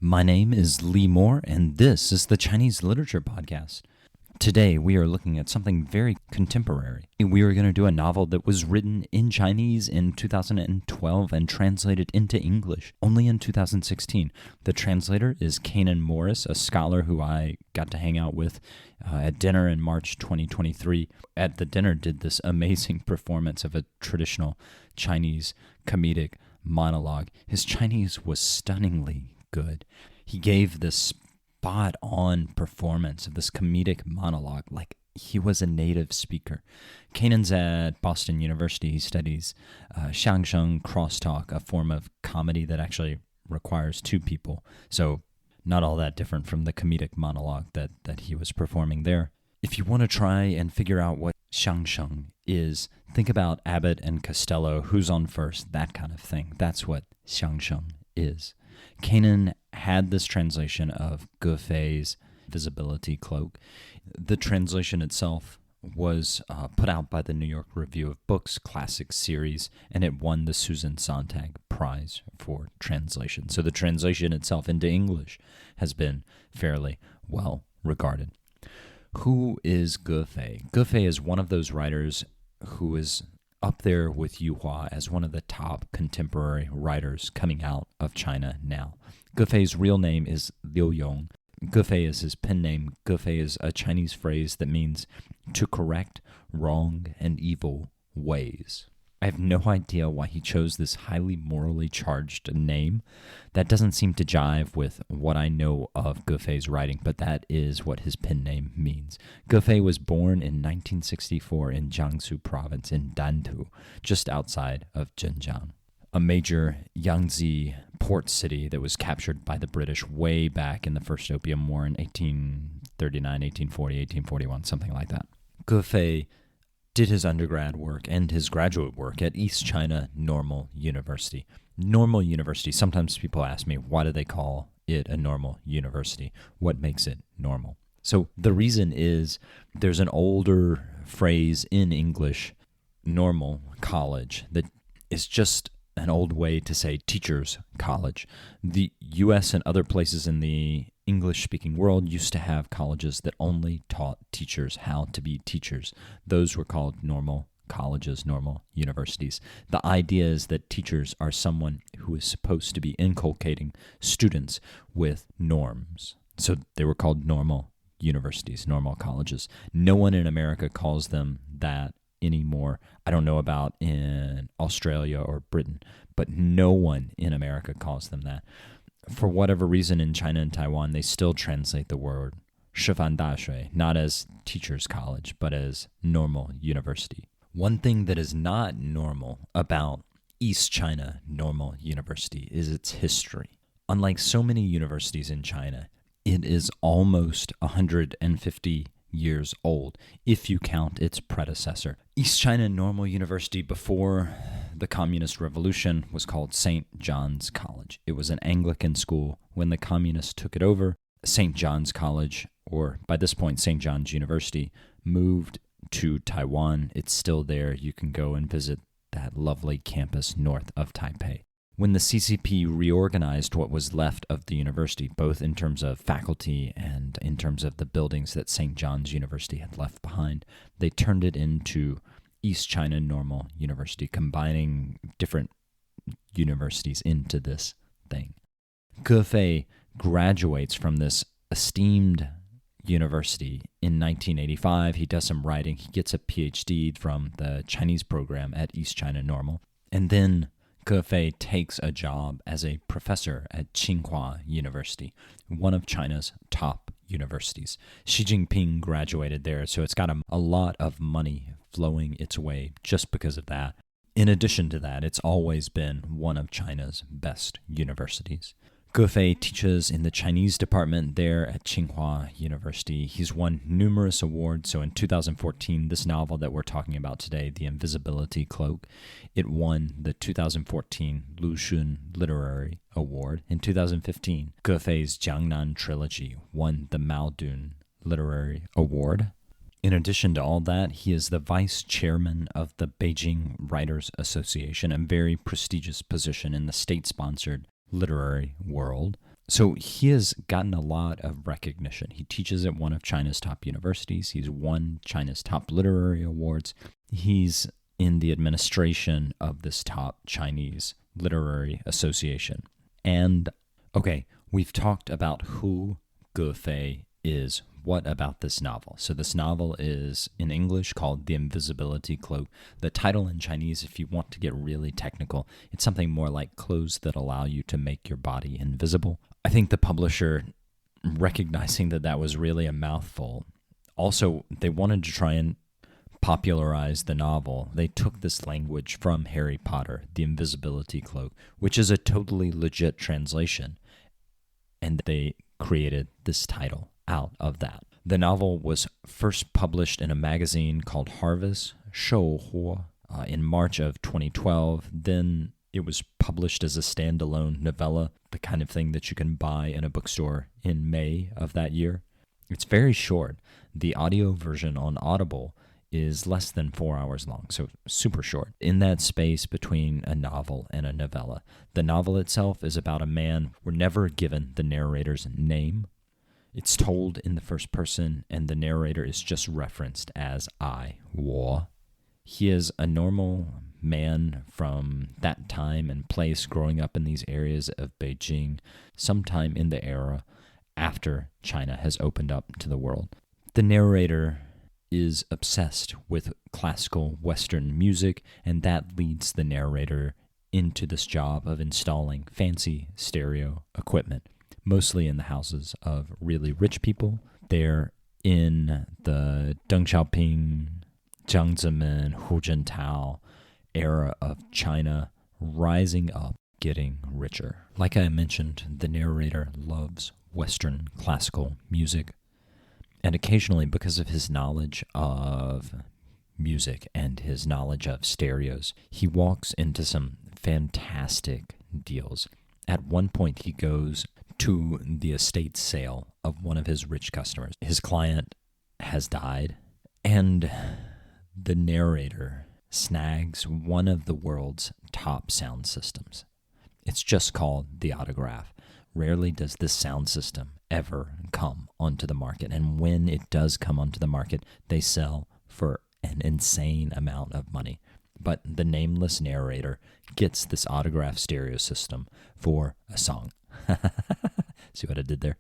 My name is Lee Moore, and this is the Chinese Literature Podcast. Today, we are looking at something very contemporary. We are going to do a novel that was written in Chinese in 2012 and translated into English only in 2016. The translator is Kanan Morris, a scholar who I got to hang out with at dinner in March 2023. At the dinner, did this amazing performance of a traditional Chinese comedic monologue. His Chinese was stunningly good. He gave this spot-on performance of this comedic monologue like he was a native speaker. Kanan's at Boston University. He studies xiangsheng crosstalk, a form of comedy that actually requires two people. So not all that different from the comedic monologue that he was performing there. If you want to try and figure out what xiangsheng is, think about Abbott and Costello, who's on first, that kind of thing. That's what xiangsheng is. Kanan had this translation of Ge Fei's Invisibility Cloak. The translation itself was put out by the New York Review of Books Classic Series, and it won the Susan Sontag Prize for translation. So the translation itself into English has been fairly well regarded. Who is Ge Fei? Ge Fei is one of those writers who is up there with Yu Hua as one of the top contemporary writers coming out of China now. Ge Fei's real name is Liu Yong. Ge Fei is his pen name. Ge Fei is a Chinese phrase that means to correct wrong and evil ways. I have no idea why he chose this highly morally charged name. That doesn't seem to jive with what I know of Ge Fei's writing, but that is what his pen name means. Ge Fei was born in 1964 in Jiangsu province in Dantu, just outside of Zhenjiang, a major Yangtze port city that was captured by the British way back in the First Opium War in 1839, 1840, 1841, something like that. Ge Fei did his undergrad work and his graduate work at East China Normal University. Normal University, sometimes people ask me, why do they call it a normal university? What makes it normal? So the reason is there's an older phrase in English, normal college, that is just an old way to say teacher's college. The U.S. and other places in the English-speaking world used to have colleges that only taught teachers how to be teachers. Those were called normal colleges, normal universities. The idea is that teachers are someone who is supposed to be inculcating students with norms. So they were called normal universities, normal colleges. No one in America calls them that anymore. I don't know about in Australia or Britain, but no one in America calls them that. For whatever reason, in China and Taiwan, they still translate the word 师范大学 not as teacher's college, but as normal university. One thing that is not normal about East China Normal University is its history. Unlike so many universities in China, it is almost 150 years old, if you count its predecessor. East China Normal University before the Communist Revolution was called St. John's College. It was an Anglican school. When the communists took it over, St. John's College, or by this point St. John's University, moved to Taiwan. It's still there. You can go and visit that lovely campus north of Taipei. When the CCP reorganized what was left of the university, both in terms of faculty and in terms of the buildings that St. John's University had left behind, they turned it into East China Normal University, combining different universities into this thing. Ge Fei graduates from this esteemed university in 1985. He does some writing. He gets a PhD from the Chinese program at East China Normal. And then Ge Fei takes a job as a professor at Tsinghua University, one of China's top universities. Xi Jinping graduated there, so it's got a lot of money flowing its way just because of that. In addition to that, it's always been one of China's best universities. Ge Fei teaches in the Chinese department there at Tsinghua University. He's won numerous awards. So in 2014, this novel that we're talking about today, The Invisibility Cloak, it won the 2014 Lu Xun Literary Award. In 2015, Ge Fei's Jiangnan Trilogy won the Maodun Literary Award. In addition to all that, he is the vice chairman of the Beijing Writers Association, a very prestigious position in the state-sponsored literary world. So he has gotten a lot of recognition. He teaches at one of China's top universities. He's won China's top literary awards. He's in the administration of this top Chinese literary association. And, okay, we've talked about who Ge Fei is. What about this novel? So this novel is in English called The Invisibility Cloak. The title in Chinese, if you want to get really technical, it's something more like clothes that allow you to make your body invisible. I think the publisher, recognizing that that was really a mouthful, also they wanted to try and popularize the novel. They took this language from Harry Potter, The Invisibility Cloak, which is a totally legit translation, and they created this title out of that. The novel was first published in a magazine called Harvest, Shou Huo, in March of 2012. Then it was published as a standalone novella, the kind of thing that you can buy in a bookstore in May of that year. It's very short. The audio version on Audible is less than 4 hours long, so super short. In that space between a novel and a novella, the novel itself is about a man. We're never given the narrator's name. It's told in the first person, and the narrator is just referenced as I, 我. He is a normal man from that time and place growing up in these areas of Beijing, sometime in the era after China has opened up to the world. The narrator is obsessed with classical Western music, and that leads the narrator into this job of installing fancy stereo equipment, mostly in the houses of really rich people. They're in the Deng Xiaoping, Jiang Zemin, Hu Jintao era of China, rising up, getting richer. Like I mentioned, the narrator loves Western classical music, and occasionally, because of his knowledge of music and his knowledge of stereos, he walks into some fantastic deals. At one point, he goes to the estate sale of one of his rich customers. His client has died, and the narrator snags one of the world's top sound systems. It's just called the Autograph. Rarely does this sound system ever come onto the market, and when it does come onto the market, they sell for an insane amount of money. But the nameless narrator gets this Autograph stereo system for a song. See what I did there?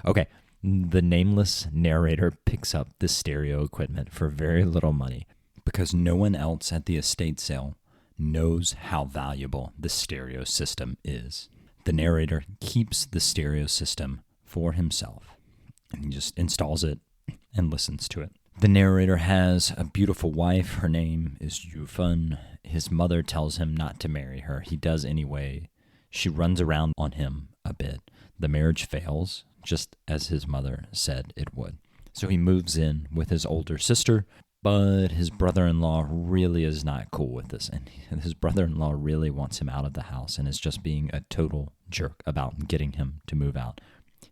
Okay, the nameless narrator picks up this stereo equipment for very little money because no one else at the estate sale knows how valuable the stereo system is. The narrator keeps the stereo system for himself, and he just installs it and listens to it. The narrator has a beautiful wife. Her name is Yu Fun. His mother tells him not to marry her. He does anyway. She runs around on him a bit. The marriage fails, just as his mother said it would. So he moves in with his older sister, but his brother-in-law really is not cool with this, and his brother-in-law really wants him out of the house and is just being a total jerk about getting him to move out.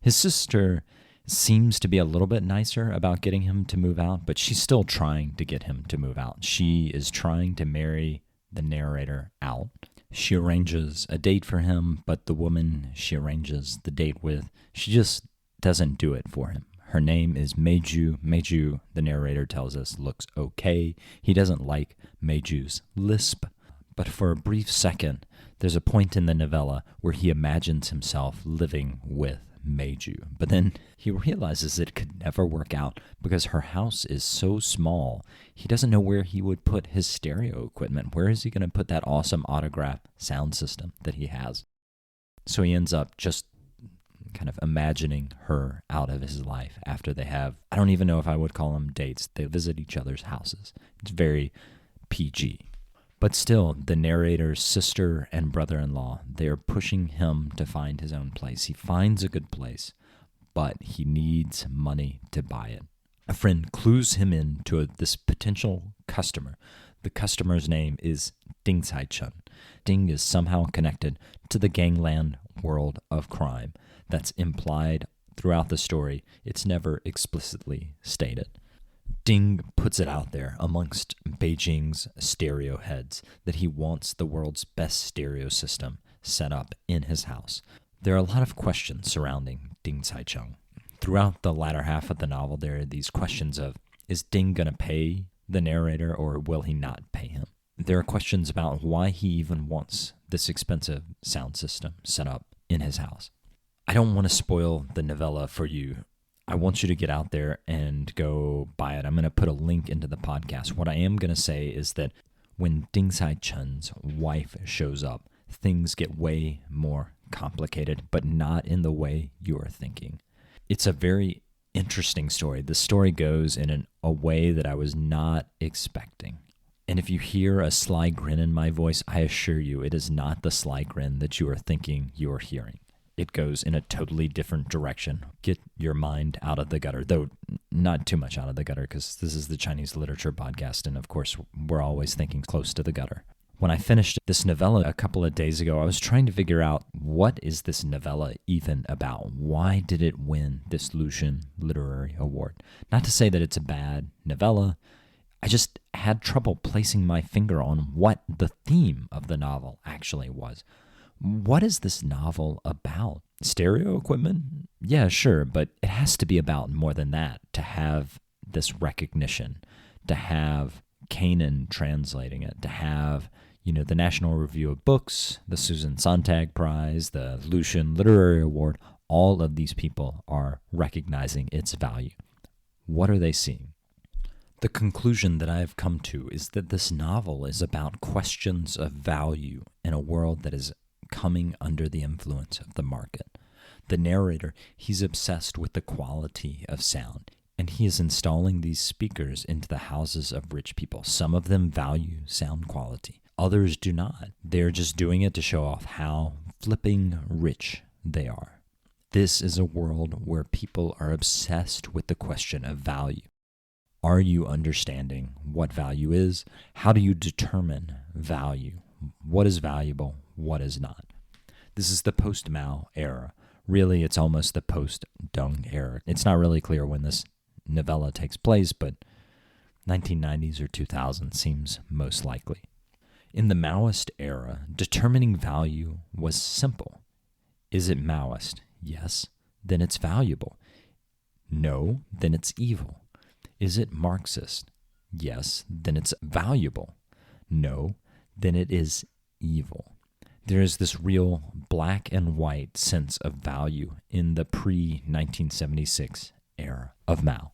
His sister seems to be a little bit nicer about getting him to move out, but she's still trying to get him to move out. She is trying to marry the narrator out. She arranges a date for him, but the woman she arranges the date with, she just doesn't do it for him. Her name is Meiju. Meiju, the narrator tells us, looks okay. He doesn't like Meiju's lisp, but for a brief second, there's a point in the novella where he imagines himself living with Meiju. But then he realizes it could never work out because her house is so small. He doesn't know where he would put his stereo equipment. Where is he going to put that awesome Autograph sound system that he has? So he ends up just kind of imagining her out of his life after they have, I don't even know if I would call them dates. They visit each other's houses. It's very PG. But still, the narrator's sister and brother-in-law, they are pushing him to find his own place. He finds a good place, but he needs money to buy it. A friend clues him in to this potential customer. The customer's name is Ding Cai-chen. Ding is somehow connected to the gangland world of crime. That's implied throughout the story. It's never explicitly stated. Ding puts it out there amongst Beijing's stereo heads that he wants the world's best stereo system set up in his house. There are a lot of questions surrounding Ding Caicheng. Throughout the latter half of the novel, there are these questions of, is Ding going to pay the narrator or will he not pay him? There are questions about why he even wants this expensive sound system set up in his house. I don't want to spoil the novella for you. I want you to get out there and go buy it. I'm going to put a link into the podcast. What I am going to say is that when Ding Caicheng's wife shows up, things get way more complicated, but not in the way you are thinking. It's a very interesting story. The story goes in a way that I was not expecting. And if you hear a sly grin in my voice, I assure you it is not the sly grin that you are thinking you are hearing. It goes in a totally different direction. Get your mind out of the gutter, though not too much out of the gutter, because this is the Chinese literature podcast, and of course, we're always thinking close to the gutter. When I finished this novella a couple of days ago, I was trying to figure out, what is this novella even about? Why did it win this Lucian Literary Award? Not to say that it's a bad novella. I just had trouble placing my finger on what the theme of the novel actually was. What is this novel about? Stereo equipment? Yeah, sure, but it has to be about more than that to have this recognition, to have Kanan translating it, to have, the National Review of Books, the Susan Sontag Prize, the Lucian Literary Award. All of these people are recognizing its value. What are they seeing? The conclusion that I have come to is that this novel is about questions of value in a world that is coming under the influence of the market. The narrator, he's obsessed with the quality of sound, and he is installing these speakers into the houses of rich people. Some of them value sound quality. Others do not. They're just doing it to show off how flipping rich they are. This is a world where people are obsessed with the question of value. Are you understanding what value is? How do you determine value? What is valuable? What is not? This is the post-Mao era. Really, it's almost the post-Deng era. It's not really clear when this novella takes place, but 1990s or 2000 seems most likely. In the Maoist era, determining value was simple. Is it Maoist? Yes. Then it's valuable. No. Then it's evil. Is it Marxist? Yes. Then it's valuable. No. Then it is evil. There is this real black and white sense of value in the pre-1976 era of Mao.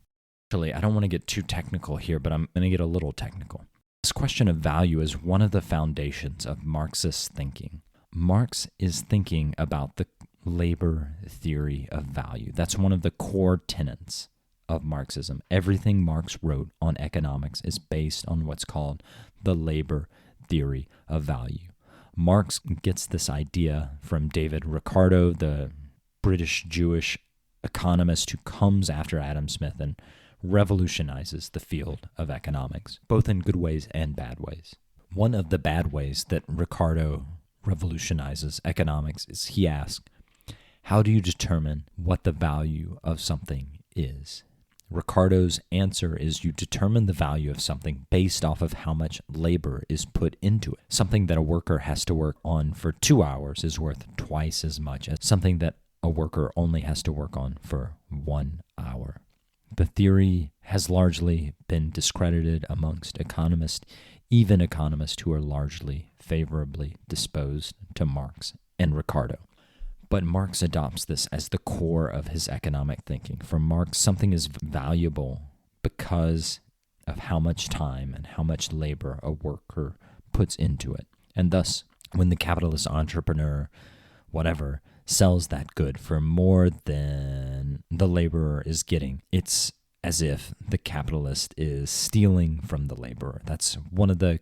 Actually, I don't want to get too technical here, but I'm going to get a little technical. This question of value is one of the foundations of Marxist thinking. Marx is thinking about the labor theory of value. That's one of the core tenets of Marxism. Everything Marx wrote on economics is based on what's called the labor theory of value. Marx gets this idea from David Ricardo, the British Jewish economist who comes after Adam Smith and revolutionizes the field of economics, both in good ways and bad ways. One of the bad ways that Ricardo revolutionizes economics is he asks, how do you determine what the value of something is? Ricardo's answer is you determine the value of something based off of how much labor is put into it. Something that a worker has to work on for 2 hours is worth twice as much as something that a worker only has to work on for 1 hour. The theory has largely been discredited amongst economists, even economists who are largely favorably disposed to Marx and Ricardo. But Marx adopts this as the core of his economic thinking. For Marx, something is valuable because of how much time and how much labor a worker puts into it. And thus, when the capitalist entrepreneur, whatever, sells that good for more than the laborer is getting, it's as if the capitalist is stealing from the laborer. That's one of the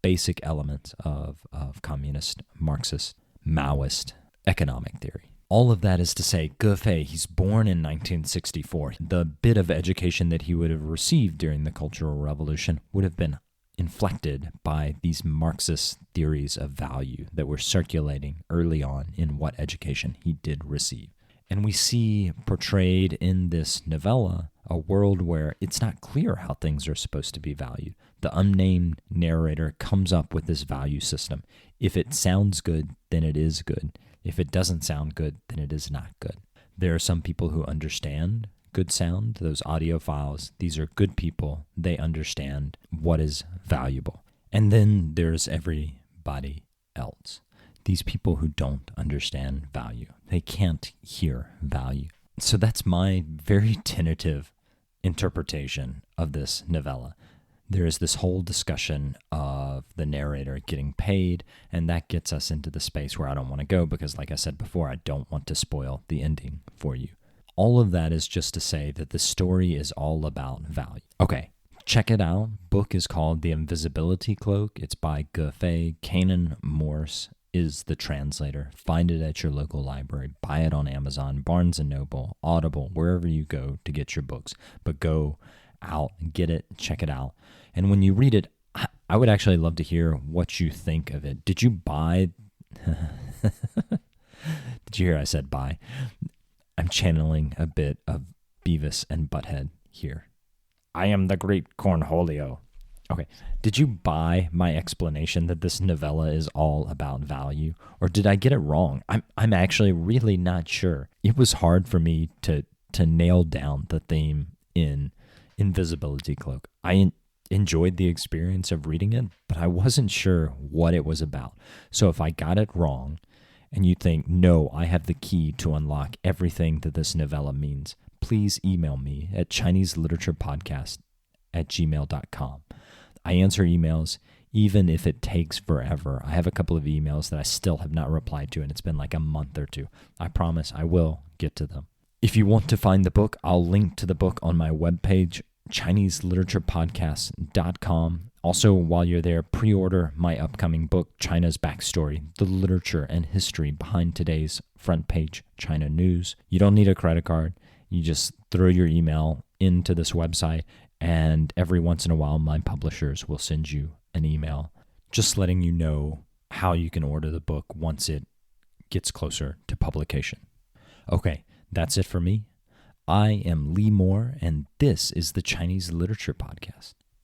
basic elements of communist, Marxist, Maoist economic theory. All of that is to say, Ge Fei, he's born in 1964. The bit of education that he would have received during the Cultural Revolution would have been inflected by these Marxist theories of value that were circulating early on in what education he did receive. And we see portrayed in this novella a world where it's not clear how things are supposed to be valued. The unnamed narrator comes up with this value system. If it sounds good, then it is good. If it doesn't sound good, then it is not good. There are some people who understand good sound, those audiophiles. These are good people. They understand what is valuable. And then there's everybody else. These people who don't understand value. They can't hear value. So that's my very tentative interpretation of this novella. There is this whole discussion of the narrator getting paid, and that gets us into the space where I don't want to go because, like I said before, I don't want to spoil the ending for you. All of that is just to say that the story is all about value. Okay, check it out. Book is called The Invisibility Cloak. It's by Ge Fei. Kanan Morse is the translator. Find it at your local library. Buy it on Amazon, Barnes & Noble, Audible, wherever you go to get your books. But go out and get it, check it out. And when you read it, I would actually love to hear what you think of it. Did you buy... Did you hear I said buy? I'm channeling a bit of Beavis and Butthead here. I am the great Cornholio. Okay, did you buy my explanation that this novella is all about value? Or did I get it wrong? I'm actually really not sure. It was hard for me to nail down the theme in Invisibility Cloak. I enjoyed the experience of reading it, but I wasn't sure what it was about. So if I got it wrong, and you think, no, I have the key to unlock everything that this novella means, please email me at ChineseLiteraturePodcast@gmail.com. I answer emails even if it takes forever. I have a couple of emails that I still have not replied to, and it's been like a month or two. I promise I will get to them. If you want to find the book, I'll link to the book on my webpage, ChineseLiteraturePodcast.com. Also, while you're there, pre-order my upcoming book, China's Backstory, the literature and history behind today's front page China news. You don't need a credit card. You just throw your email into this website, and every once in a while, my publishers will send you an email just letting you know how you can order the book once it gets closer to publication. Okay, that's it for me. I am Lee Moore, and this is the Chinese Literature Podcast.